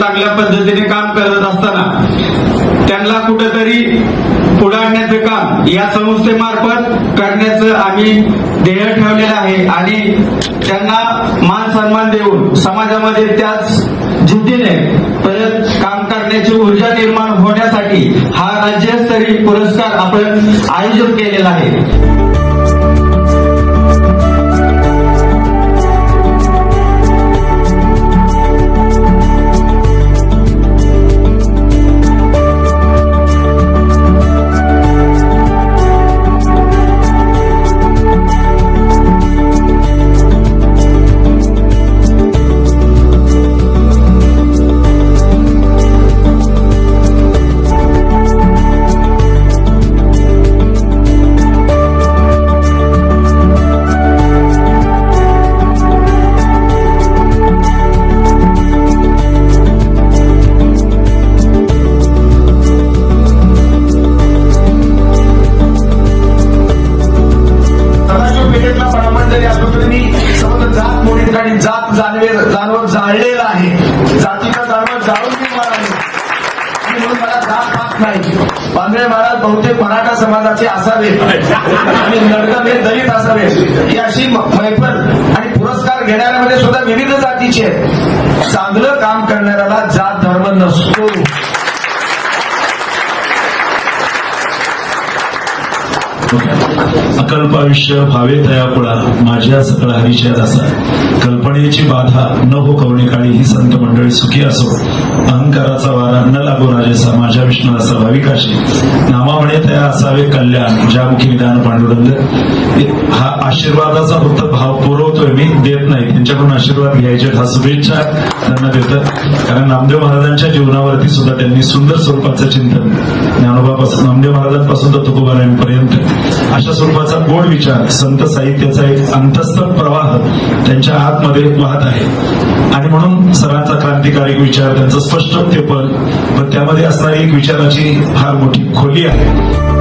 चांगल्या पद्धतीने काम करत असताना त्यांना कुठेतरी पुढे आणण्याचं काम या संस्थेमार्फत करण्याचं आम्ही ध्येय ठेवलेलं आहे आणि त्यांना मान सन्मान देऊन समाजामध्ये त्याच जिद्दीने परत काम करण्याची ऊर्जा निर्माण होण्यासाठी हा राज्यस्तरीय पुरस्कार आपण आयोजित केलेला आहे। जात जाणवत जाळलेला आहे, जातीचा जाणवत जाळून निर्माण आहे आणि म्हणून मला जात पाहत नाही। पांढरे महाराज बहुतेक मराठा समाजाचे असावे आणि नडगम हे दलित असावे, ही अशी मैफल आणि पुरस्कार घेणाऱ्यामध्ये सुद्धा विविध जातीचे आहेत। चांगलं काम करणाऱ्याला जात धर्म नसतो। अकल्प आयुष्य भावे तयापुळा माझ्या सकळ हरीच्या दासा, कल्पनेची बाधा न हो कवणे काळी ही संत मंडळी सुखी असो, अहंकाराचा वारा न लागो राजेसा माझ्या विष्णुदासा भाविकाशी, नामावणे तया असावे कल्याण ज्यामुखी निदान पांडुरंग। हा आशीर्वादाचा फक्त भाव पुरवतोय मी, देत नाही। त्यांच्याकडून आशीर्वाद घ्यायचे, हा शुभेच्छा त्यांना देतात, कारण नामदेव महाराजांच्या जीवनावरती सुद्धा त्यांनी सुंदर स्वरूपाचं चिंतन, ज्ञानोबापासून नामदेव महाराजांपासून तर तुकोबारायांपर्यंत अशा स्वरूपाचा गोड विचार, संत साहित्याचा एक अंतस्थ प्रवाह त्यांच्या आतमध्ये वाहत आहे आणि म्हणून सरांचा क्रांतिकारी विचार, त्यांचं स्पष्ट ते पण त्यामध्ये असणारी एक विचाराची फार मोठी खोली आहे।